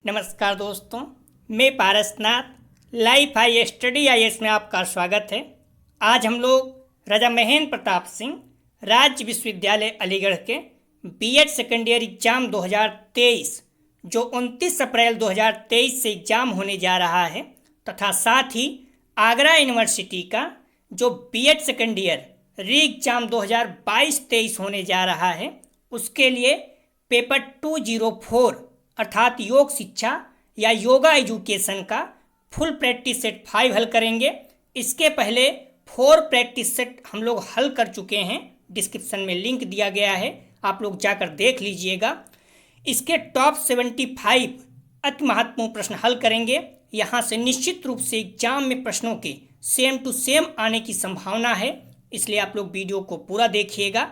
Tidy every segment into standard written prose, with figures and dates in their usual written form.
नमस्कार दोस्तों, मैं Parasnath life high study IAS में आपका स्वागत है। आज हम लोग राजा महेंद्र प्रताप सिंह राज्य विश्वविद्यालय अलीगढ़ के बीएड सेकेंड ईयर एग्जाम 2023 जो 29 अप्रैल 2023 से एग्जाम होने जा रहा है तथा साथ ही आगरा यूनिवर्सिटी का जो BEd second year re exam 2022-23 होने जा रहा है उसके लिए पेपर 204 अर्थात योग शिक्षा या योगा एजुकेशन का फुल प्रैक्टिस सेट 5 हल करेंगे। इसके पहले 4 प्रैक्टिस सेट हम लोग हल कर चुके हैं, डिस्क्रिप्शन में लिंक दिया गया है, आप लोग जाकर देख लीजिएगा। इसके टॉप 75 अति महत्वपूर्ण प्रश्न हल करेंगे। यहाँ से निश्चित रूप से एग्जाम में प्रश्नों के सेम टू सेम आने की संभावना है, इसलिए आप लोग वीडियो को पूरा देखिएगा।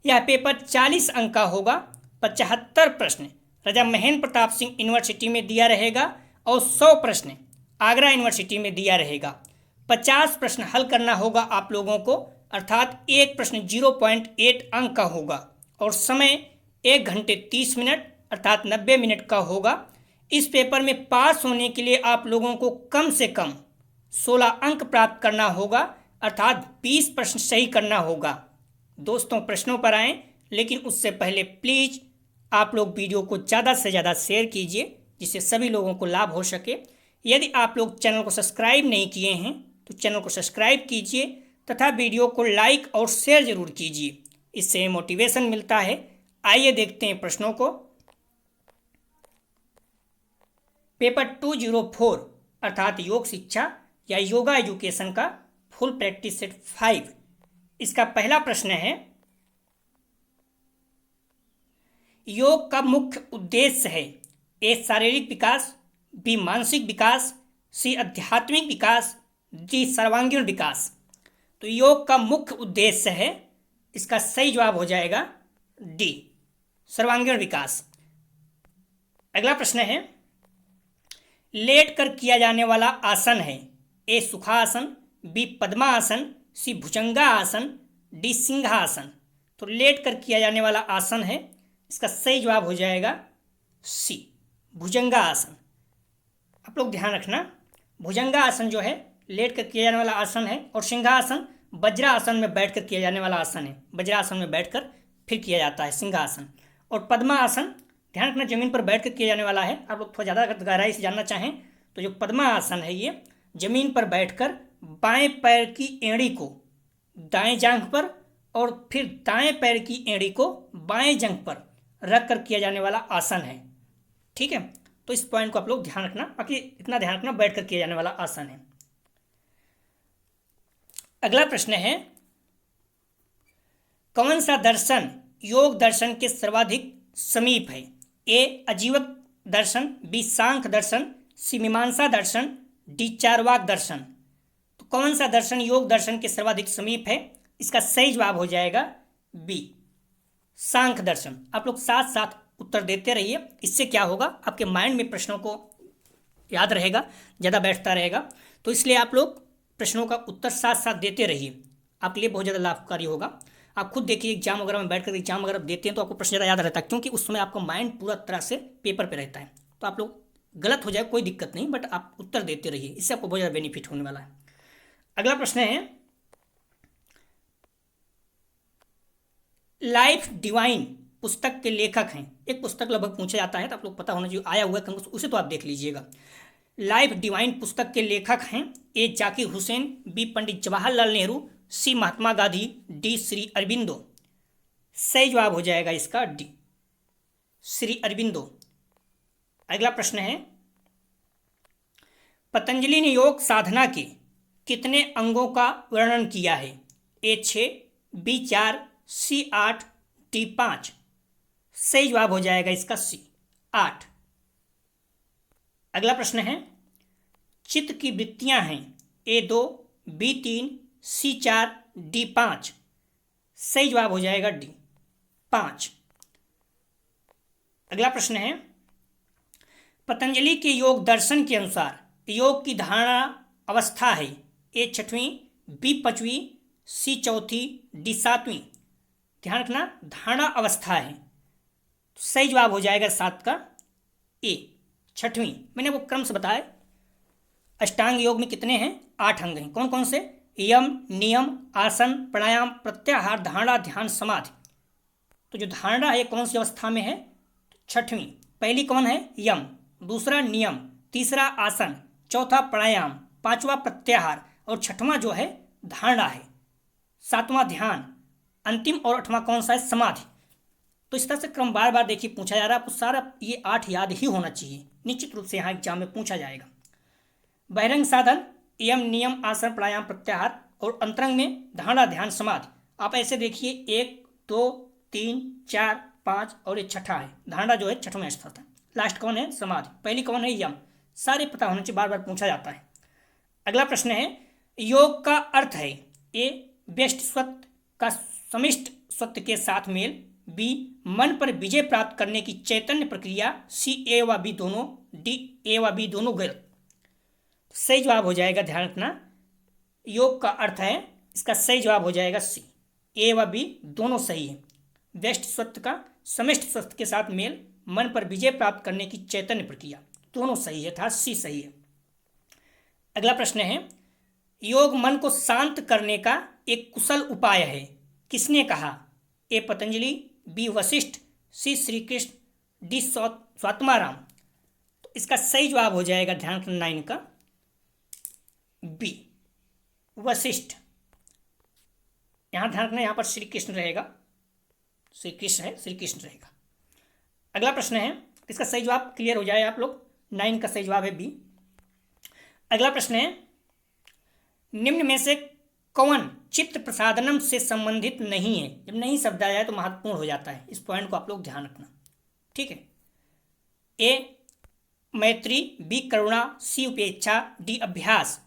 यह पेपर 40 अंक का होगा। 75 प्रश्न राजा महेंद्र प्रताप सिंह यूनिवर्सिटी में दिया रहेगा और 100 प्रश्न आगरा यूनिवर्सिटी में दिया रहेगा। 50 प्रश्न हल करना होगा आप लोगों को, अर्थात एक प्रश्न 0.8 अंक का होगा और समय 1 घंटे 30 मिनट अर्थात 90 मिनट का होगा। इस पेपर में पास होने के लिए आप लोगों को कम से कम 16 अंक प्राप्त करना होगा, अर्थात 20 प्रश्न सही करना होगा। दोस्तों प्रश्नों पर आएँ, लेकिन उससे पहले प्लीज़ आप लोग वीडियो को ज़्यादा से ज़्यादा शेयर कीजिए जिससे सभी लोगों को लाभ हो सके। यदि आप लोग चैनल को सब्सक्राइब नहीं किए हैं तो चैनल को सब्सक्राइब कीजिए तथा वीडियो को लाइक और शेयर जरूर कीजिए, इससे मोटिवेशन मिलता है। आइए देखते हैं प्रश्नों को। पेपर 204 अर्थात योग शिक्षा या योगा एजुकेशन का फुल प्रैक्टिस सेट 5। इसका पहला प्रश्न है, योग का मुख्य उद्देश्य है? ए शारीरिक विकास, बी मानसिक विकास, सी आध्यात्मिक विकास, डी सर्वांगीण विकास। तो योग का मुख्य उद्देश्य है, इसका सही जवाब हो जाएगा डी सर्वांगीण विकास। अगला प्रश्न है, लेट कर किया जाने वाला आसन है? ए सुखासन, बी पद्मासन, सी भुजंगासन, डी सिंहासन। तो लेट कर किया जाने वाला आसन है, इसका सही जवाब हो जाएगा सी भुजंगासन। आप लोग ध्यान रखना, भुजंगासन जो है लेट कर किया जाने वाला आसन है और सिंहासन वज्रासन में बैठकर किया जाने वाला आसन है। वज्रासन में बैठकर फिर किया जाता है सिंहासन। और पद्मासन ध्यान रखना जमीन पर बैठकर किया जाने वाला है। आप लोग थोड़ा ज़्यादा अगर गहराई से जानना चाहें तो जो पद्मासन है ये जमीन पर बैठकर बाएं पैर की एड़ी को दाएं जांघ पर और फिर दाएं पैर की एड़ी को बाएं जंघ पर रख कर किया जाने वाला आसन है। ठीक है, तो इस पॉइंट को आप लोग ध्यान रखना, बाकी इतना ध्यान रखना बैठ कर किया जाने वाला आसन है। अगला प्रश्न है, कौन सा दर्शन योग दर्शन के सर्वाधिक समीप है? ए अजीवक दर्शन, बी सांख्य दर्शन, सी मीमांसा दर्शन, डी चारवाक दर्शन। तो कौन सा दर्शन योग दर्शन के सर्वाधिक समीप है? इसका सही जवाब हो जाएगा बी सांख्य दर्शन। आप लोग साथ साथ उत्तर देते रहिए, इससे क्या होगा आपके माइंड में प्रश्नों को याद रहेगा, ज़्यादा बैठता रहेगा। तो इसलिए आप लोग प्रश्नों का उत्तर साथ साथ देते रहिए, आपके लिए बहुत ज़्यादा लाभकारी होगा। आप खुद देखिए एग्जाम वगैरह में बैठ कर एग्जाम वगैरह देते हैं तो आपको प्रश्न ज़्यादा याद रहता है, क्योंकि उस समय आपका माइंड पूरा तरह से पेपर पर रहता है। तो आप लोग गलत हो जाए कोई दिक्कत नहीं, बट आप उत्तर देते रहिए, इससे आपको बहुत ज़्यादा बेनिफिट होने वाला है। अगला प्रश्न है, लाइफ डिवाइन पुस्तक के लेखक हैं? एक पुस्तक लगभग पूछा जाता है तो आप लोग पता होना चाहिए, आया हुआ है उसे तो आप देख लीजिएगा। लाइफ डिवाइन पुस्तक के लेखक हैं? ए जाकिर हुसैन, बी पंडित जवाहरलाल नेहरू, सी महात्मा गांधी, डी श्री अरबिंदो। सही जवाब हो जाएगा इसका डी श्री अरबिंदो। अगला प्रश्न है, पतंजलि ने योग साधना के कितने अंगों का वर्णन किया है? ए 6, बी 4, सी 8, डी 5। सही जवाब हो जाएगा इसका सी 8। अगला प्रश्न है, चित्त की वृत्तियां हैं? ए 2, बी 3, सी 4, डी 5। सही जवाब हो जाएगा डी 5। अगला प्रश्न है, पतंजलि के योग दर्शन के अनुसार योग की धारणा अवस्था है? ए 6वीं, बी 5वीं, सी 4थी, डी 7वीं। ध्यान रखना धारणा अवस्था है, तो सही जवाब हो जाएगा 7 का ए छठवीं। मैंने वो क्रम से बताया। अष्टांग योग में कितने हैं? 8 अंग हैं। कौन कौन से? यम, नियम, आसन, प्राणायाम, प्रत्याहार, धारणा, ध्यान, समाधि। तो जो धारणा है कौन सी अवस्था में है? छठवीं। पहली कौन है? यम, दूसरा नियम, तीसरा आसन, चौथा प्राणायाम, पांचवा प्रत्याहार और छठवां जो है धारणा है, सातवां ध्यान, अंतिम और 8वां कौन सा है? समाधि। तो इस तरह से क्रम बार बार देखिए पूछा जा रहा है आपको। सारा ये 8 याद ही होना चाहिए, निश्चित रूप से यहाँ एग्जाम में पूछा जाएगा। बहिरंग साधन यम, नियम, आसन, प्राणायाम, प्रत्याहार और अंतरंग में धारणा, ध्यान, समाधि। आप ऐसे देखिए 1 2 3 4 5 और ये छठा है। धारणा जो है छठवें स्तर था। लास्ट कौन है? समाधि। पहली कौन है? यम। सारे पता होने से बार बार पूछा जाता है। अगला प्रश्न है योग का अर्थ है ए व्यष्टि स्वत्व का समिष्ट स्वत्व के साथ मेल, बी मन पर विजय प्राप्त करने की चैतन्य प्रक्रिया, सी ए व बी दोनों, डी ए व बी दोनों गलत। सही जवाब हो जाएगा, ध्यान रखना, योग का अर्थ है, इसका सही जवाब हो जाएगा सी। ए व बी दोनों सही है। व्यष्टि स्वत्व का समिष्ट स्वत्व के साथ मेल, मन पर विजय प्राप्त करने की चैतन्य प्रक्रिया, दोनों सही है, था सी सही है। अगला प्रश्न है योग मन को शांत करने का एक कुशल उपाय है, किसने कहा? ए पतंजलि, बी वशिष्ठ, सी श्री कृष्ण, डी स्वात्माराम। तो इसका सही जवाब हो जाएगा, ध्यान रखना 9 का, बी वशिष्ठ। यहां ध्यान रखना, यहां पर श्री कृष्ण रहेगा, श्री कृष्ण है, श्री कृष्ण रहेगा। अगला प्रश्न है, इसका सही जवाब क्लियर हो जाए आप लोग, 9 का सही जवाब है बी। अगला प्रश्न है निम्न में से कौन चित्त प्रसादनम से संबंधित नहीं है? जब नहीं शब्द आ जाए तो महत्वपूर्ण हो जाता है, इस पॉइंट को आप लोग ध्यान रखना, ठीक है। ए मैत्री, बी करुणा, सी उपेक्षा, डी अभ्यास।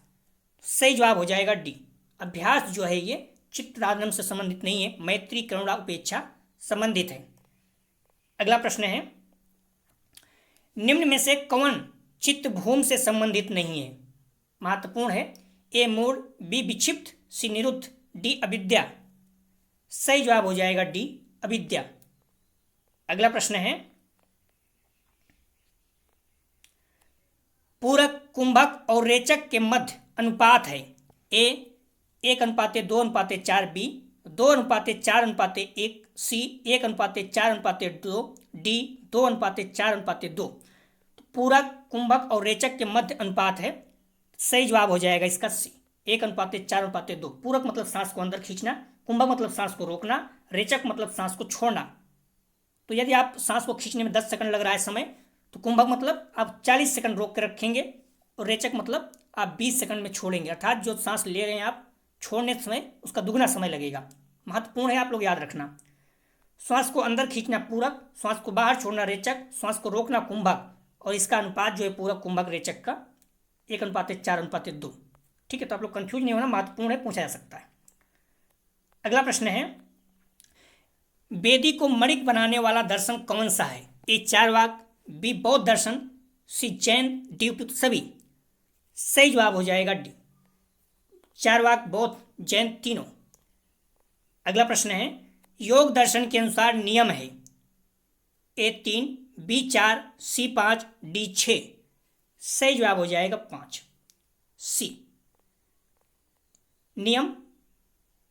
सही जवाब हो जाएगा डी, अभ्यास जो है ये चित्त प्रसादनम से संबंधित नहीं है, मैत्री, करुणा, उपेक्षा संबंधित है। अगला प्रश्न है निम्न में से कौन चित्त भूम से संबंधित नहीं है? महत्वपूर्ण है। ए मूड, बी विक्षिप्त, सी निरुद्ध, डी अविद्या। सही जवाब हो जाएगा डी अविद्या। अगला प्रश्न है पूरक, कुंभक और रेचक के मध्य अनुपात है। ए 1:2:4, बी 2:4:1, सी 1:4:2, डी 2:4:2। पूरक, कुंभक और रेचक के मध्य अनुपात है, सही जवाब हो जाएगा इसका सी 1:4:2। पूरक मतलब सांस को अंदर खींचना, कुंभक मतलब सांस को रोकना, रेचक मतलब सांस को छोड़ना। तो यदि आप सांस को खींचने में 10 सेकंड लग रहा है समय, तो कुंभक मतलब आप 40 सेकंड रोक कर रखेंगे और रेचक मतलब आप 20 सेकंड में छोड़ेंगे, अर्थात जो सांस ले रहे हैं आप छोड़ने समय उसका दुगना समय लगेगा। महत्वपूर्ण है, आप लोग याद रखना। श्वास को अंदर खींचना पूरक, श्वास को बाहर छोड़ना रेचक, श्वास को रोकना कुंभक, और इसका अनुपात जो है पूरक, कुंभक, रेचक का 1:4:2। ठीक है, तो आप लोग कंफ्यूज नहीं होना, महत्वपूर्ण है, पूछा जा सकता है। अगला प्रश्न है वेदी को मणिक बनाने वाला दर्शन कौन सा है? ए चारवाक, बी बौद्ध दर्शन, सी जैन, डी उपयुक्त सभी। सही जवाब हो जाएगा डी, चारवाक, बौद्ध, जैन तीनों। अगला प्रश्न है योग दर्शन के अनुसार नियम है। ए 3, बी 4, सी 5, डी 6। सही जवाब हो जाएगा 5, सी। नियम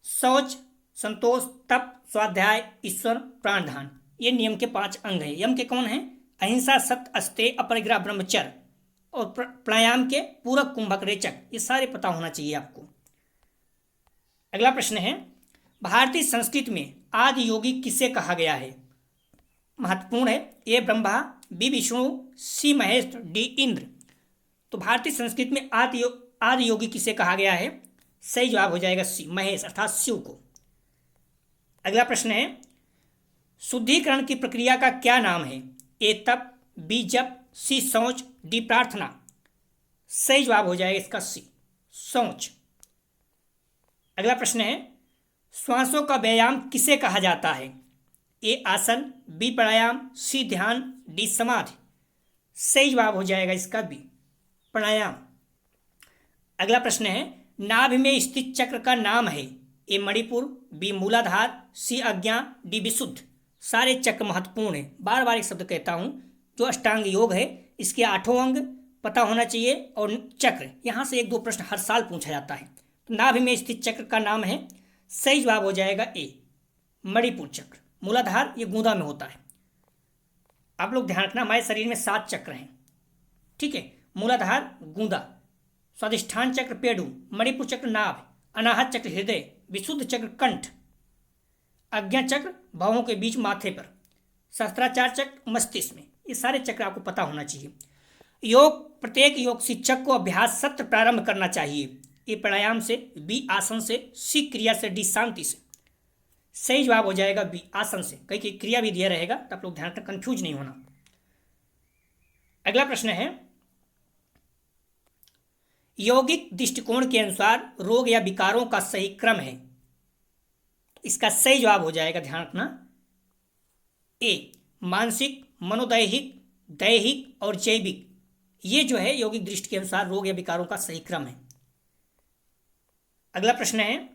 शौच, संतोष, तप, स्वाध्याय, ईश्वर, प्राणधान, ये नियम के 5 अंग हैं। यम के कौन हैं? अहिंसा, सत्य, अस्तेय, अपरिग्रह, ब्रह्मचर्य, और प्राणायाम के पूरक, कुंभक, रेचक, ये सारे पता होना चाहिए आपको। अगला प्रश्न है भारतीय संस्कृत में आदि योगी किसे कहा गया है? महत्वपूर्ण है। ए ब्रह्मा, बी विष्णु, सी महेश, डी इंद्र। तो भारतीय संस्कृत में आदि योगी किसे कहा गया है? सही जवाब हो जाएगा सी, महेश अर्थात शिव को। अगला प्रश्न है शुद्धिकरण की प्रक्रिया का क्या नाम है? ए तप, बी जप, सी शौच, डी प्रार्थना। सही जवाब हो जाएगा इसका सी, शौच। अगला प्रश्न है श्वासों का व्यायाम किसे कहा जाता है? ए आसन, बी प्राणायाम, सी ध्यान, डी समाधि। सही जवाब हो जाएगा इसका बी, प्राणायाम। अगला प्रश्न है नाभि में स्थित चक्र का नाम है। ए मणिपुर, बी मूलाधार, सी अज्ञा, डी विशुद्ध। सारे चक्र महत्वपूर्ण है, बार बार एक शब्द कहता हूं, जो अष्टांग योग है इसके 8 अंग पता होना चाहिए और चक्र, यहाँ से 1-2 प्रश्न हर साल पूछा जाता है। तो नाभि में स्थित चक्र का नाम है, सही जवाब हो जाएगा ए, मणिपुर चक्र। मूलाधार ये गूंदा में होता है। आप लोग ध्यान रखना, हमारे शरीर में 7 चक्र हैं, ठीक है। मूलाधार गूंदा, स्वादिष्ठान चक्र पेड़ू, मणिपुर चक्र नाभ, अनाहत चक्र हृदय, विशुद्ध चक्र कंठ, आज्ञा चक्र भावों के बीच माथे पर, सहस्त्राचार चक्र मस्तिष्क में। ये सारे चक्र आपको पता होना चाहिए। प्रत्येक योग शिक्षक को अभ्यास सत्र प्रारंभ करना चाहिए। ए प्राणायाम से, बी आसन से, सी क्रिया से, डी शांति से। सही जवाब हो जाएगा बी आसन से। कई क्रिया भी दिया रहेगा, तो आप लोग ध्यान रखना, कंफ्यूज नहीं होना। अगला प्रश्न है, यौगिक दृष्टिकोण के अनुसार रोग या विकारों का सही क्रम है। इसका सही जवाब हो जाएगा, ध्यान रखना, ए मानसिक, मनोदैहिक, दैहिक और जैविक। ये जो है यौगिक दृष्टि के अनुसार रोग या विकारों का सही क्रम है। अगला प्रश्न है,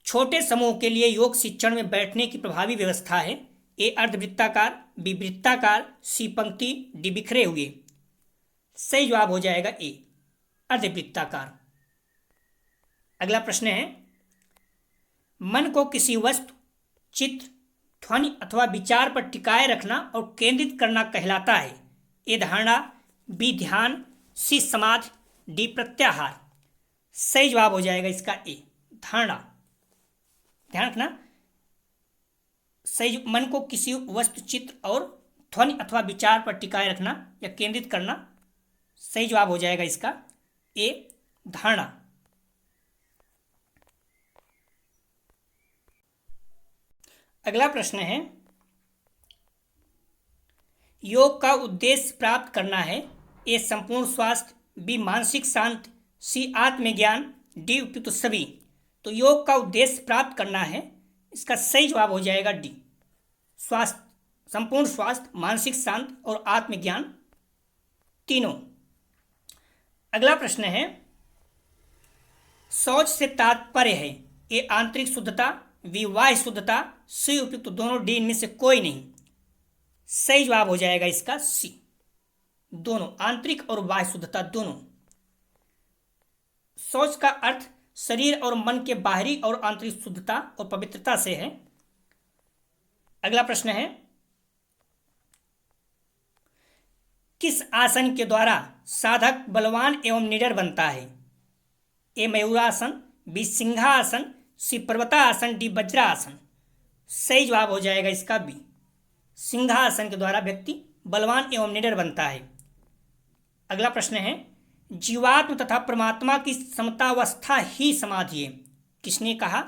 छोटे समूह के लिए योग शिक्षण में बैठने की प्रभावी व्यवस्था है। ए अर्धवृत्ताकार, बी वृत्ताकार, सी पंक्ति, डी बिखरे हुए। सही जवाब हो जाएगा ए अर्धवृत्ताकार। अगला प्रश्न है, मन को किसी वस्तु, चित्र, ध्वनि अथवा विचार पर टिकाए रखना और केंद्रित करना कहलाता है। ए धारणा, बी ध्यान, सी समाधि, डी प्रत्याहार। सही जवाब हो जाएगा इसका ए धारणा। ध्यान रखना, सही, मन को किसी वस्तु, चित्र और ध्वनि अथवा विचार पर टिकाए रखना या केंद्रित करना। सही जवाब हो जाएगा इसका ए धारणा। अगला प्रश्न है, योग का उद्देश्य प्राप्त करना है। ए संपूर्ण स्वास्थ्य, बी मानसिक शांति, सी आत्मज्ञान, डी उपयुक्त सभी। तो योग का उद्देश्य प्राप्त करना है, इसका सही जवाब हो जाएगा डी स्वास्थ्य, संपूर्ण स्वास्थ्य, मानसिक शांति और आत्मज्ञान, तीनों। अगला प्रश्न है, शौच से तात्पर्य है। ए आंतरिक शुद्धता, बी बाह्य शुद्धता, सी उपयुक्त दोनों, डी इनमें से कोई नहीं। सही जवाब हो जाएगा इसका सी, दोनों, आंतरिक और बाह्य शुद्धता दोनों। शौच का अर्थ शरीर और मन के बाहरी और आंतरिक शुद्धता और पवित्रता से है। अगला प्रश्न है, किस आसन के द्वारा साधक बलवान एवं निडर बनता है। ए मयूरासन, बी सिंहासन, सी पर्वतासन, डी वज्रासन। सही जवाब हो जाएगा इसका बी, सिंहासन के द्वारा व्यक्ति बलवान एवं निडर बनता है। अगला प्रश्न है, जीवात्म तथा परमात्मा की समतावस्था ही समाधि है। किसने कहा।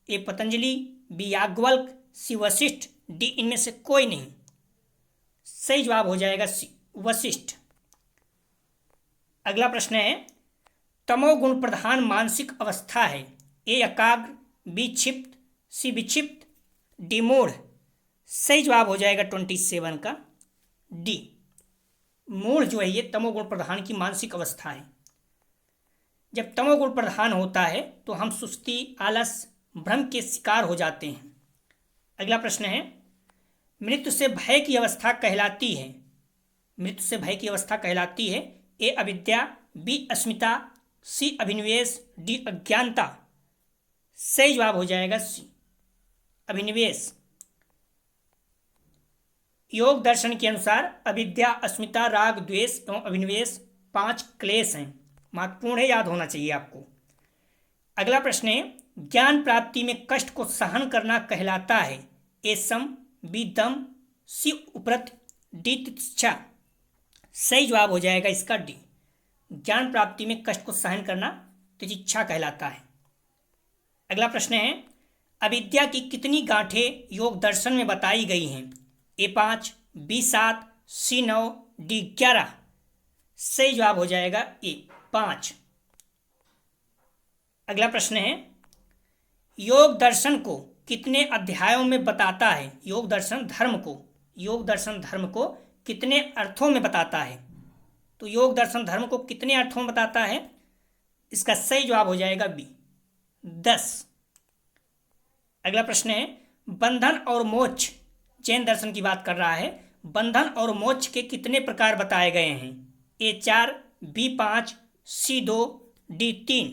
ए पतंजलि, बी याज्ञवल्क्य, सी वशिष्ठ, डी इनमें से कोई नहीं। सही जवाब हो जाएगा सी वशिष्ठ। अगला प्रश्न है, तमोगुण प्रधान मानसिक अवस्था है। ए एकाग्र, बी क्षिप्त, सी विक्षिप्त, डी मूढ़। सही जवाब हो जाएगा 27 का डी, मूढ़ जो है ये तमोगुण प्रधान की मानसिक अवस्था है। जब तमोगुण प्रधान होता है तो हम सुस्ती, आलस, भ्रम के शिकार हो जाते हैं। अगला प्रश्न है, मृत्यु से भय की अवस्था कहलाती है। मृत्यु से भय की अवस्था कहलाती है। ए अविद्या, बी अस्मिता, सी अभिनिवेश, डी अज्ञानता। सही जवाब हो जाएगा सी अभिनिवेश। योग दर्शन के अनुसार अविद्या, अस्मिता, राग, द्वेष एवं अभिनिवेश 5 क्लेश हैं। महत्वपूर्ण है, याद होना चाहिए आपको। अगला प्रश्न है, ज्ञान प्राप्ति में कष्ट को सहन करना कहलाता है। ए सम, बी दम, सी उपरत, डी तितिक्षा। सही जवाब हो जाएगा इसका डी, ज्ञान प्राप्ति में कष्ट को सहन करना तितिक्षा कहलाता है। अगला प्रश्न है, अविद्या की कितनी गांठें योग दर्शन में बताई गई हैं। ए 5, बी 7, सी 9, डी 11। सही जवाब हो जाएगा ए 5। अगला प्रश्न है, योग दर्शन को कितने अध्यायों में बताता है। योग दर्शन धर्म को कितने अर्थों में बताता है। तो योग दर्शन धर्म को कितने अर्थों में बताता है, इसका सही जवाब हो जाएगा बी 10। अगला प्रश्न है, बंधन और मोक्ष, जैन दर्शन की बात कर रहा है, बंधन और मोक्ष के कितने प्रकार बताए गए हैं? A4, B5, C2, D3।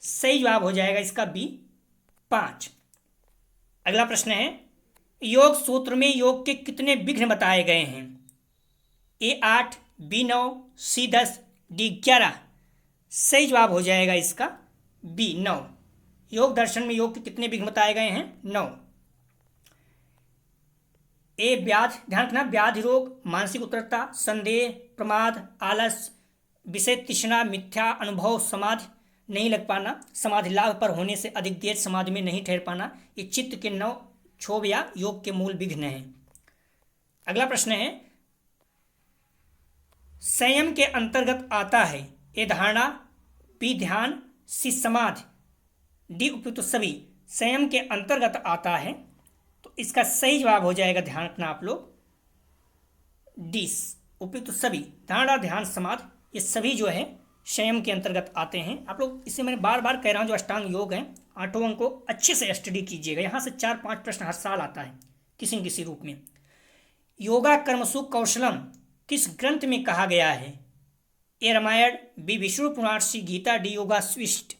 सही जवाब हो जाएगा इसका B5। अगला प्रश्न है, योग सूत्र में योग के कितने विघ्न बताए गए हैं? A8, B9, C10, D11। सही जवाब हो जाएगा इसका B9। योग दर्शन में योग के कितने विघ्न बताए गए हैं? 9। ए व्याधि, ध्यान रखना, व्याधि रोग, मानसिक उत्तरता, संदेह, प्रमाद, आलस, विषय तृष्णा, मिथ्या अनुभव, समाधि नहीं लग पाना, समाधि लाभ पर होने से अधिक देर समाधि में नहीं ठहर पाना, ये चित्त के 9 क्षोभ या योग के मूल विघ्न हैं। अगला प्रश्न है, संयम के अंतर्गत आता है? ए धारणा, बी ध्यान, सी समाधि, डी उपयुक्त सभी। संयम के अंतर्गत आता है तो इसका सही जवाब हो जाएगा, ध्यान रखना आप लोग, डी उपयुक्त सभी। धारणा, ध्यान, समाधि, ये सभी जो है संयम के अंतर्गत आते हैं। आप लोग, इसे मैंने बार बार कह रहा हूँ, जो अष्टांग योग है 8 अंक को अच्छे से स्टडी कीजिएगा। यहाँ से 4-5 प्रश्न हर साल आता है किसी न किसी रूप में। योगा कर्मसु कौशलम किस ग्रंथ में कहा गया है? ए रामायण, बी विष्णु पुराण, सी गीता, डी योगा स्विष्ट।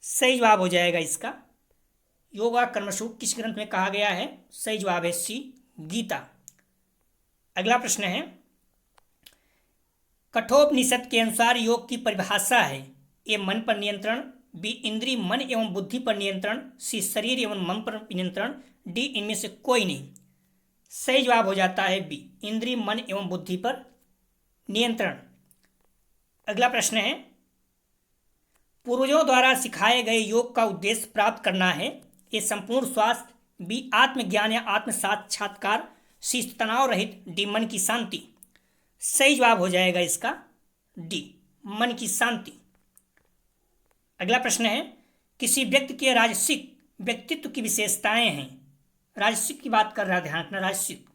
सही जवाब हो जाएगा इसका योगा कर्मसु किस ग्रंथ में कहा गया है? सही जवाब है सी गीता। अगला प्रश्न है, कठोपनिषद के अनुसार योग की परिभाषा है? ए मन पर नियंत्रण, बी इंद्रिय मन एवं बुद्धि पर नियंत्रण, सी शरीर एवं मन पर नियंत्रण, डी इनमें से कोई नहीं। सही जवाब हो जाता है बी, इंद्रिय मन एवं बुद्धि पर नियंत्रण। अगला प्रश्न है, पूर्वजों द्वारा सिखाए गए योग का उद्देश्य प्राप्त करना है? ए संपूर्ण स्वास्थ्य, बी आत्मज्ञान या आत्म साक्षात्कार, सी तनाव रहित, डी मन की शांति। सही जवाब हो जाएगा इसका डी, मन की शांति। अगला प्रश्न है, किसी व्यक्ति के राजसिक व्यक्तित्व की विशेषताएं हैं? राजसिक की बात कर रहा है, ध्यान रखना, राजसिक।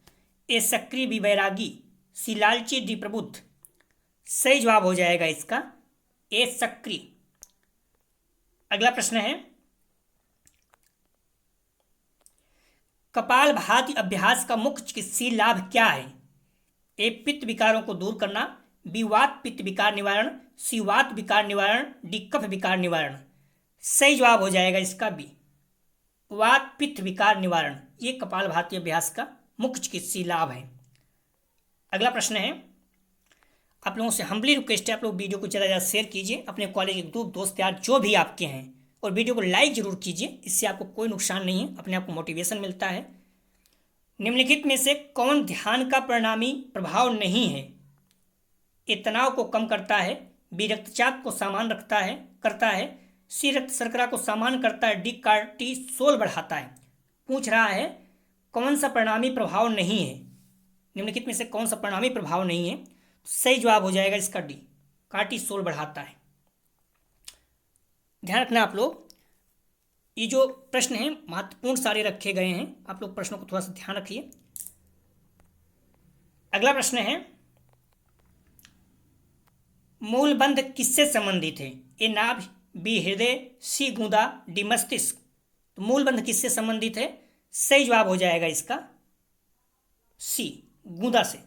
ए सक्रिय, बी वैरागी, सी लालची, डी प्रबुद्ध। सही जवाब हो जाएगा इसका ए सक्रिय। अगला प्रश्न है, कपालभाति अभ्यास का मुख्य चिकित्सीय लाभ क्या है? ए पित्त विकारों को दूर करना, बी वात पित्त विकार निवारण, सी वात विकार निवारण, डी कफ विकार निवारण। सही जवाब हो जाएगा इसका बी, वात पित्त विकार निवारण। ये कपालभाति अभ्यास का मुख्य चिकित्सीय लाभ है। अगला प्रश्न है, आप लोगों से हम्बली रिक्वेस्ट है, आप लोग वीडियो को ज़्यादा ज़्यादा शेयर कीजिए अपने कॉलेज के ग्रुप, दोस्त यार जो भी आपके हैं, और वीडियो को लाइक जरूर कीजिए। इससे आपको कोई नुकसान नहीं है, अपने आप को मोटिवेशन मिलता है। निम्नलिखित में से कौन ध्यान का परिणामी प्रभाव नहीं है? ए तनाव को कम करता है, बी रक्तचाप को सामान्य करता है, सी रक्त शर्करा को सामान्य करता है, डी कार्टिसोल बढ़ाता है। पूछ रहा है कौन सा परिणामी प्रभाव नहीं है, निम्नलिखित में से कौन सा परिणामी प्रभाव नहीं है? सही जवाब हो जाएगा इसका डी, कार्टिसोल बढ़ाता है। ध्यान रखना आप लोग, ये जो प्रश्न हैं महत्वपूर्ण सारे रखे गए हैं, आप लोग प्रश्नों को थोड़ा सा ध्यान रखिए। अगला प्रश्न है, मूलबंध किससे संबंधित है? ए नाभि, बी हृदय, सी गूदा, डी मस्तिष्क। तो मूलबंध किससे संबंधित है? सही जवाब हो जाएगा इसका सी, गूदा से,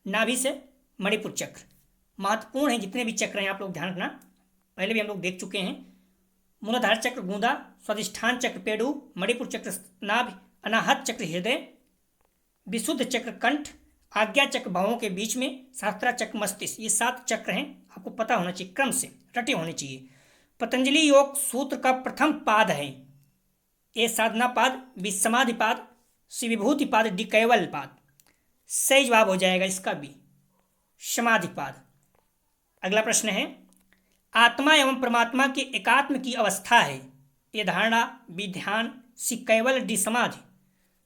नाभि से मणिपुर चक्र। महत्वपूर्ण है जितने भी चक्र हैं, आप लोग ध्यान रखना, पहले भी हम लोग देख चुके हैं। मूलाधार चक्र गूदा, स्वादिष्ठान चक्र पेड़ू, मणिपुर चक्र नाभि, अनाहत चक्र हृदय, विशुद्ध चक्र कंठ, आज्ञा चक्र भवों के बीच में, सहस्त्रा चक्र मस्तिष्क। ये 7 चक्र हैं, आपको पता होना चाहिए, क्रम से रटे होने चाहिए। पतंजलि योग सूत्र का प्रथम पाद है? ए साधना पाद, बी समाधि पाद, सी विभूति पाद, डी कैवल्य पाद। सही जवाब हो जाएगा इसका बी, समाधि पाद। अगला प्रश्न है, आत्मा एवं परमात्मा के एकात्म की अवस्था है? ए धारणा, बी ध्यान, सी कैवल्य, डी समाधि।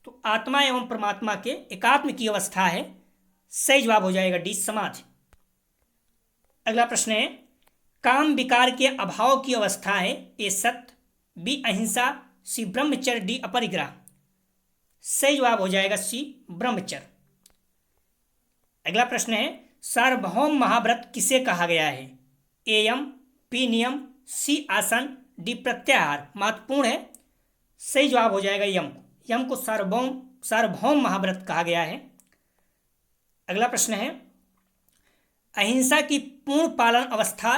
तो आत्मा एवं परमात्मा के एकात्म की अवस्था है, सही जवाब हो जाएगा डी, समाधि। अगला प्रश्न है, काम विकार के अभाव की अवस्था है? ए सत्य, बी अहिंसा, सी ब्रह्मचर्य, डी अपरिग्रह। सही जवाब हो जाएगा सी, ब्रह्मचर्य। अगला प्रश्न है, सार्वभौम महाव्रत किसे कहा गया है? ए यम, बी नियम, सी आसन, डी प्रत्याहार। महत्वपूर्ण है, सही जवाब हो जाएगा यम को। यम को सार्वभौम महाव्रत कहा गया है। अगला प्रश्न है, अहिंसा की पूर्ण पालन अवस्था,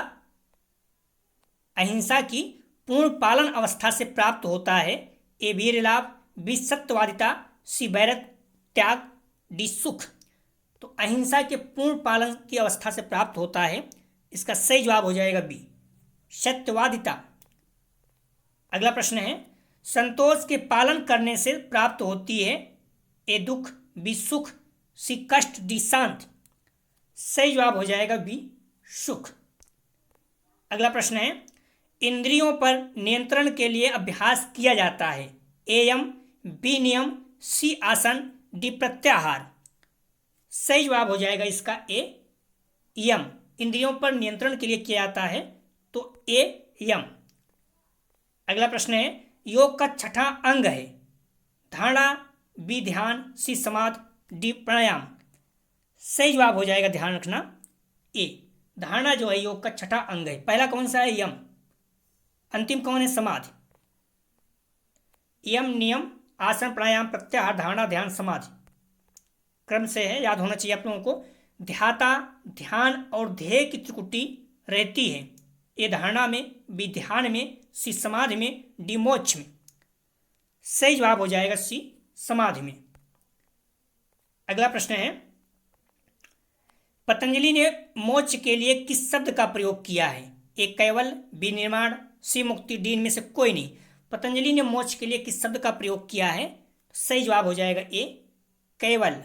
अहिंसा की पूर्ण पालन अवस्था से प्राप्त होता है। ए वीर लाभ, बी सत्यवादिता, सी वैरत त्याग, डी सुख। तो अहिंसा के पूर्ण पालन की अवस्था से प्राप्त होता है, इसका सही जवाब हो जाएगा बी सत्यवादिता। अगला प्रश्न है, संतोष के पालन करने से प्राप्त होती है। ए दुख, बी सुख, सी कष्ट, डी शांत। सही जवाब हो जाएगा बी सुख। अगला प्रश्न है, इंद्रियों पर नियंत्रण के लिए अभ्यास किया जाता है। ए यम, बी नियम, सी आसन, डी प्रत्याहार। सही जवाब हो जाएगा इसका ए यम। इंद्रियों पर नियंत्रण के लिए किया जाता है, तो ए यम। अगला प्रश्न है, योग का छठा अंग है। धारणा, बी ध्यान, सी समाधि, डी प्राणायाम। सही जवाब हो जाएगा, ध्यान रखना, ए धारणा जो है योग का छठा अंग है। पहला कौन सा है? यम। अंतिम कौन है? समाधि। यम, नियम, आसन, प्राणायाम, प्रत्याहार, धारणा, ध्यान, समाधि क्रम से है, याद होना चाहिए आप लोगों को। ध्याता, ध्यान और ध्येय की त्रिकुटी रहती है। ए धारणा में, बी ध्यान में, सी समाधि में, डी मोक्ष में। सही जवाब हो जाएगा सी समाधि में। अगला प्रश्न है, पतंजलि ने मोक्ष के लिए किस शब्द का प्रयोग किया है? ए कैवल, बी निर्माण, सी मुक्ति, डी इनमें से कोई नहीं। पतंजलि ने मोक्ष के लिए किस शब्द का प्रयोग किया है? सही जवाब हो जाएगा ए कैवल।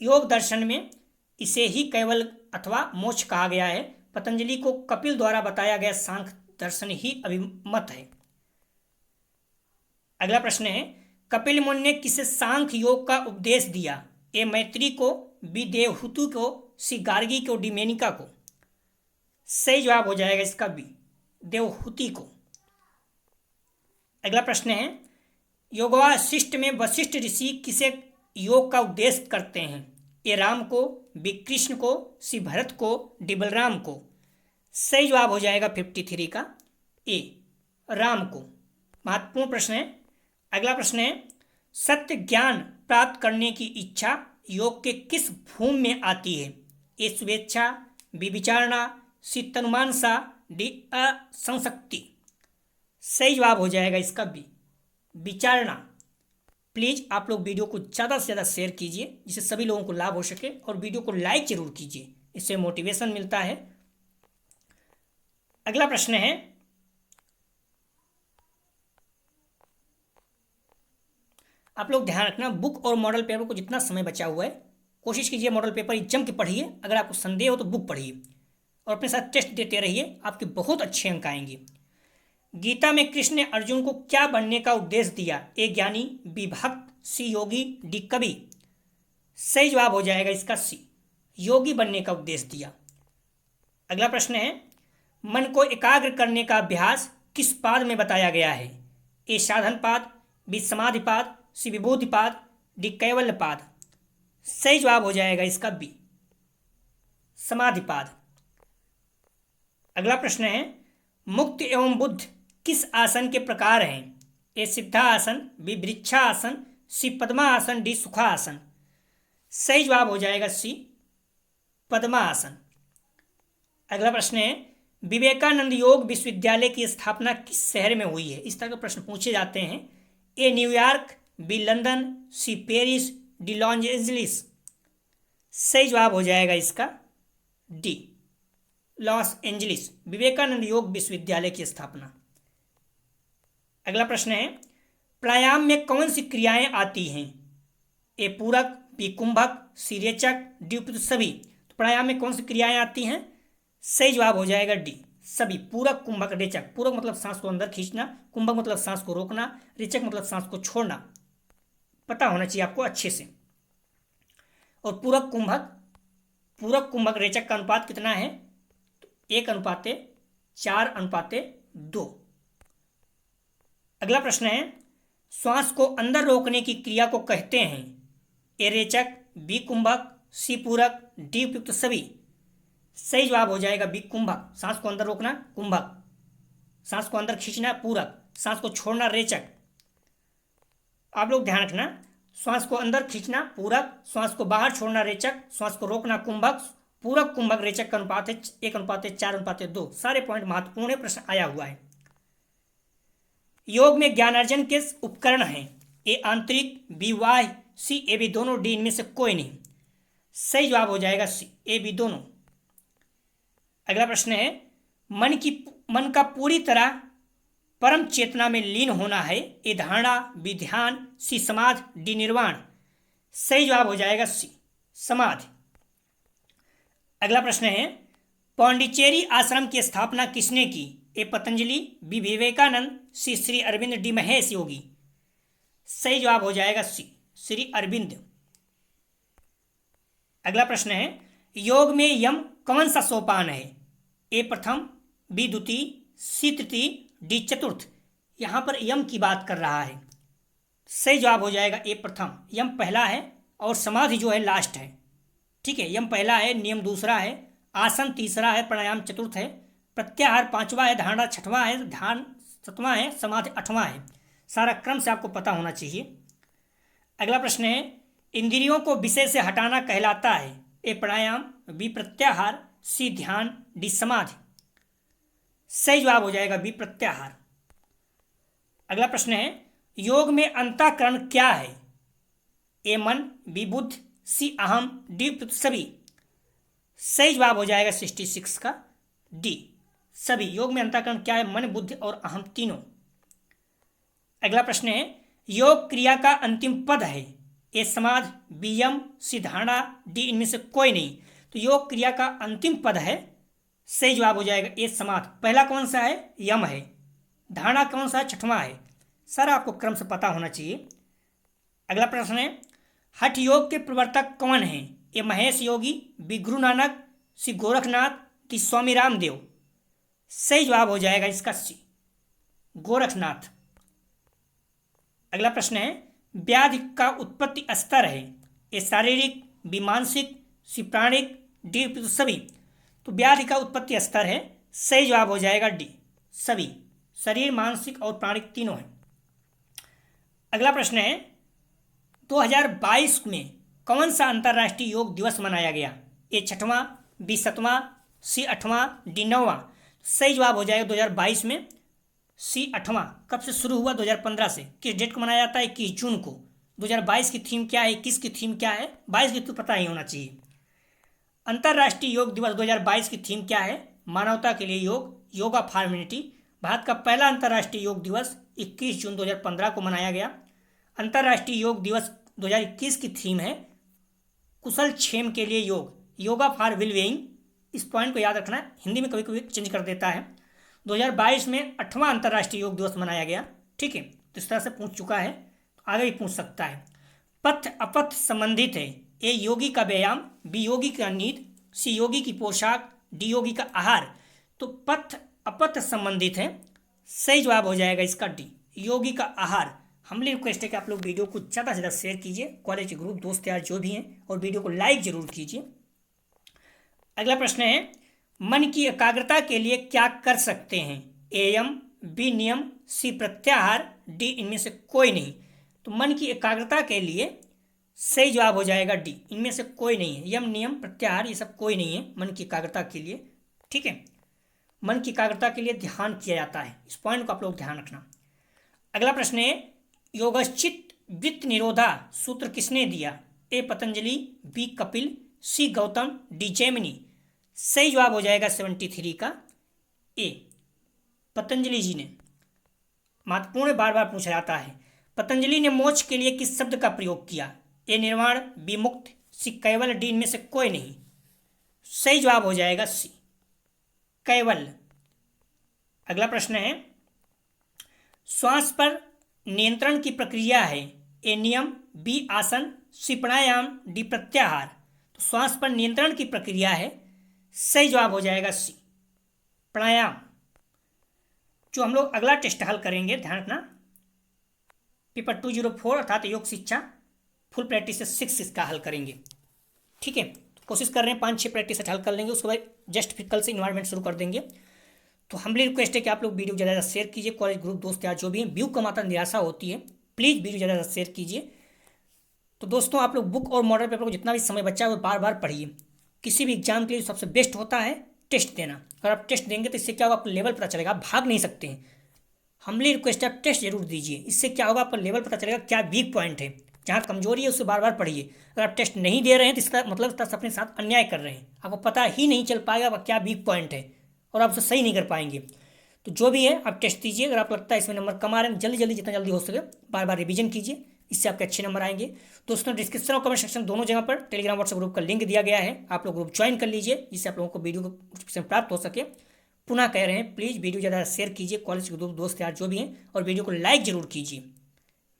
योग दर्शन में इसे ही कैवल अथवा मोक्ष कहा गया है। पतंजलि को कपिल द्वारा बताया गया सांख्य दर्शन ही अभिमत है। अगला प्रश्न है, कपिल मुनि ने किसे सांख्य योग का उपदेश दिया? ए मैत्री को, बी देवहूति को, सी गार्गी को, डी मेनिका को। सही जवाब हो जाएगा इसका बी देवहूति को। अगला प्रश्न है, योगवासिष्ठ में वशिष्ठ ऋषि किसे योग का उपदेश करते हैं? ए राम को, बी कृष्ण को, सी भरत को, डी बलराम को। सही जवाब हो जाएगा 53 का ए राम को। महत्वपूर्ण प्रश्न है। अगला प्रश्न है, सत्य ज्ञान प्राप्त करने की इच्छा योग के किस भूमि में आती है? ए शुभेच्छा, बी विचारणा, सी तनुमानसा, डी असंशक्ति। सही जवाब हो जाएगा इसका बी विचारणा। प्लीज़ आप लोग वीडियो को ज़्यादा से ज़्यादा शेयर कीजिए जिससे सभी लोगों को लाभ हो सके, और वीडियो को लाइक जरूर कीजिए, इससे मोटिवेशन मिलता है। अगला प्रश्न है, आप लोग ध्यान रखना, बुक और मॉडल पेपर को जितना समय बचा हुआ है कोशिश कीजिए मॉडल पेपर जम के पढ़िए। अगर आपको संदेह हो तो बुक पढ़िए और अपने साथ टेस्ट देते रहिए, आपके बहुत अच्छे अंक आएंगे। गीता में कृष्ण ने अर्जुन को क्या बनने का उपदेश दिया? ए ज्ञानी, बी भक्त, सी योगी, डी कवि। सही जवाब हो जाएगा इसका सी योगी बनने का उपदेश दिया। अगला प्रश्न है, मन को एकाग्र करने का अभ्यास किस पाद में बताया गया है? ए साधन पाद, बी समाधि पाद, सी विभूति पाद, डी कैवल्य पाद। सही जवाब हो जाएगा इसका बी समाधि पाद। अगला प्रश्न है, मुक्त एवं बुद्ध किस आसन के प्रकार हैं? ए सिद्धासन, बी वृक्षासन, सी पद्मासन, डी सुखासन। सही जवाब हो जाएगा सी पद्मासन। अगला प्रश्न है, विवेकानंद योग विश्वविद्यालय की स्थापना किस शहर में हुई है? इस तरह के प्रश्न पूछे जाते हैं। A New York, B London, C Paris, D Los Angeles. सही जवाब हो जाएगा इसका डी लॉस एंजलिस। विवेकानंद योग विश्वविद्यालय की स्थापना। अगला प्रश्न है, प्राणायाम में कौन सी क्रियाएं आती हैं? ए पूरक, बी कुंभक, सी रेचक, डी उपयुक्त सभी। तो प्राणायाम में कौन सी क्रियाएं आती हैं? सही जवाब हो जाएगा डी सभी। पूरक, कुंभक, रेचक। पूरक मतलब सांस को अंदर खींचना, कुंभक मतलब सांस को रोकना, रेचक मतलब सांस को छोड़ना। पता होना चाहिए आपको अच्छे से। और पूरक कुंभक रेचक का अनुपात कितना है? 1:4:2। अगला प्रश्न है, श्वास को अंदर रोकने की क्रिया को कहते हैं? ए रेचक, बी कुंभक, सी पूरक, डी उपयुक्त सभी। सही जवाब हो जाएगा बी कुंभक। सांस को अंदर रोकना कुंभक, सांस को अंदर खींचना पूरक, सांस को छोड़ना रेचक। आप लोग ध्यान रखना, श्वास को अंदर खींचना पूरक, श्वास को बाहर छोड़ना रेचक, श्वास को रोकना कुंभक, पूरक कुंभक रेचक का अनुपात है 1:4:2। सारे पॉइंट महत्वपूर्ण है, प्रश्न आया हुआ है। योग में ज्ञानार्जन के उपकरण हैं? ए आंतरिक, बी बाह्य, सी ए बी दोनों, डी इनमें से कोई नहीं। सही जवाब हो जाएगा सी ए बी दोनों। अगला प्रश्न है, मन का पूरी तरह परम चेतना में लीन होना है? ए धारणा, बी ध्यान, सी समाधि, डी निर्वाण। सही जवाब हो जाएगा सी समाधि। अगला प्रश्न है, पौंडीचेरी आश्रम की स्थापना किसने की? ए पतंजलि, बी विवेकानंद, सी श्री अरविंद, डी महेश योगी। सही जवाब हो जाएगा सी श्री अरविंद। अगला प्रश्न है, योग में यम कौन सा सोपान है? ए प्रथम, बी द्वितीय, सी तृतीय, डी चतुर्थ। यहां पर यम की बात कर रहा है। सही जवाब हो जाएगा ए प्रथम। यम पहला है और समाधि जो है लास्ट है। ठीक है, यम पहला है, नियम दूसरा है, आसन तीसरा है, प्राणायाम चतुर्थ है, प्रत्याहार पांचवा है, धारणा छठवां है, ध्यान सातवां है, समाधि आठवां है। सारा क्रम से आपको पता होना चाहिए। अगला प्रश्न है, इंद्रियों को विषय से हटाना कहलाता है? ए प्राणायाम, बी प्रत्याहार, सी ध्यान, डी समाधि। सही जवाब हो जाएगा बी प्रत्याहार। अगला प्रश्न है, योग में अंतःकरण क्या है? ए मन, बी बुद्ध, सी अहम, डी सभी। सही जवाब हो जाएगा 66 का डी सभी। योग में अंतःकरण क्या है? मन, बुद्धि और अहम तीनों। अगला प्रश्न है, योग क्रिया का अंतिम पद है? ए समाधि, बी यम, सी धारणा, डी इनमें से कोई नहीं। तो योग क्रिया का अंतिम पद है, सही जवाब हो जाएगा ए समाधि। पहला कौन सा है? यम है। धारणा कौन सा है? छठवां है। सारा आपको क्रम से पता होना चाहिए। अगला प्रश्न है, हठ योग के प्रवर्तक कौन हैं? ए महेश योगी, बी गुरु नानक, सी गोरखनाथ, डी स्वामी रामदेव। सही जवाब हो जाएगा इसका सी गोरखनाथ। अगला प्रश्न है, व्याधि का उत्पत्ति स्तर है? ए शारीरिक, बी मानसिक, सी प्राणिक, डी सभी। तो व्याधि का उत्पत्ति स्तर है, सही जवाब हो जाएगा डी सभी। शरीर, मानसिक और प्राणिक तीनों है। अगला प्रश्न है, 2022 में कौन सा अंतर्राष्ट्रीय योग दिवस मनाया गया? ए छठवां, बी सातवां, सी आठवां, डी नौवां। सही जवाब हो जाएगा 2022 में सी आठवां। कब से शुरू हुआ? 2015 से। किस डेट को मनाया जाता है? 21 जून को। 2022 की थीम क्या है? 21 की थीम क्या है? 22 की तो पता ही होना चाहिए। अंतर्राष्ट्रीय योग दिवस 2022 की थीम क्या है? मानवता के लिए योग, योगा फॉर ह्यूमैनिटी। भारत का पहला अंतर्राष्ट्रीय योग दिवस 21 जून 2015 को मनाया गया। अंतर्राष्ट्रीय योग दिवस 2021 की थीम है कुशल क्षेम के लिए योग, योगा फॉर वेलबीइंग। इस पॉइंट को याद रखना है, हिंदी में कभी कभी चेंज कर देता है। 2022 में 8वां अंतर्राष्ट्रीय योग दिवस मनाया गया। ठीक है, तो इस तरह से पूछ चुका है, तो आगे भी पूछ सकता है। पथ अपथ संबंधित है? ए योगी का व्यायाम, बी योगी का नींद, सी योगी की पोशाक, डी योगी का आहार। तो पथ अपथ संबंधित है, सही जवाब हो जाएगा इसका डी योगी का आहार। हमारी रिक्वेस्ट है कि आप लोग वीडियो को ज़्यादा से ज़्यादा शेयर कीजिए, कॉलेज ग्रुप दोस्त यार जो भी हैं, और वीडियो को लाइक जरूर कीजिए। अगला प्रश्न है, मन की एकाग्रता के लिए क्या कर सकते हैं? ए यम, बी नियम, सी प्रत्याहार, डी इनमें से कोई नहीं। तो मन की एकाग्रता के लिए सही जवाब हो जाएगा डी इनमें से कोई नहीं है। यम, नियम, प्रत्याहार ये सब कोई नहीं है मन की एकाग्रता के लिए। ठीक है, मन की एकाग्रता के लिए ध्यान किया जाता है। इस पॉइंट को आप लोग ध्यान रखना। अगला प्रश्न है, योगश्चित वृत्त निरोधा सूत्र किसने दिया? ए पतंजलि, बी कपिल, सी गौतम, डी जैमिनी। सही जवाब हो जाएगा 73 का ए पतंजलि जी ने। महत्वपूर्ण बार बार पूछा जाता है। पतंजलि ने मोक्ष के लिए किस शब्द का प्रयोग किया? ए निर्वाण, बी मुक्त, सी कैवल, डी इनमें से कोई नहीं। सही जवाब हो जाएगा सी कैवल। अगला प्रश्न है, श्वास पर नियंत्रण की प्रक्रिया है? ए नियम, बी आसन, सी प्राणायाम, डी प्रत्याहार। तो श्वास पर नियंत्रण की प्रक्रिया है, सही जवाब हो जाएगा सी प्राणायाम। जो हम लोग अगला टेस्ट हल करेंगे, ध्यान रखना, पेपर 204 अर्थात योग शिक्षा फुल प्रैक्टिस से 6 इसका हल करेंगे। ठीक है, तो कोशिश कर रहे हैं 5-6 प्रैक्टिस हल कर लेंगे, उसके बाद जस्ट फिर कल से इन्वायरमेंट शुरू कर देंगे। तो हमारी रिक्वेस्ट है कि आप लोग वीडियो ज़्यादा से ज़्यादा शेयर कीजिए, कॉलेज ग्रुप दोस्त यार जो भी हैं। व्यू कमाता निराशा होती है, प्लीज़ वीडियो ज़्यादा से ज़्यादा शेयर कीजिए। तो दोस्तों आप लोग बुक और मॉडल पेपर को जितना भी समय बचा है वो बार बार पढ़िए। किसी भी एग्जाम के लिए सबसे बेस्ट होता है टेस्ट देना। अगर आप टेस्ट देंगे तो इससे क्या होगा, आपको लेवल पता चलेगा, आप भाग नहीं सकते हैं। हमली रिक्वेस्ट है आप टेस्ट जरूर दीजिए, इससे क्या होगा, आपका लेवल पता चलेगा, क्या वीक पॉइंट है, जहाँ कमजोरी है उससे बार बार पढ़िए। अगर आप टेस्ट नहीं दे रहे हैं तो इसका मतलब आप अपने साथ अन्याय कर रहे हैं, आपको पता ही नहीं चल पाएगा आपका क्या वीक पॉइंट है और आप उसे सही नहीं कर पाएंगे। तो जो भी है आप टेस्ट दीजिए। अगर आप लगता है इसमें नंबर कम आ रहे हैं, जल्दी जल्दी जितना जल्दी हो सके बार बार रिवीजन कीजिए, इससे आपके अच्छे नंबर आएंगे। दोस्तों डिस्क्रिप्शन और कमेंट सेक्शन दोनों जगह पर टेलीग्राम व्हाट्सएप ग्रुप का लिंक दिया गया है, आप लोग ग्रुप ज्वाइन कर लीजिए, जिससे आप लोगों को वीडियो नोटिफिकेशन प्राप्त हो सके। पुनः कह रहे हैं प्लीज़ वीडियो ज़्यादा शेयर कीजिए, कॉलेज के दोस्त यार जो भी हैं, और वीडियो को लाइक जरूर कीजिए।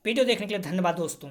वीडियो देखने के लिए धन्यवाद दोस्तों।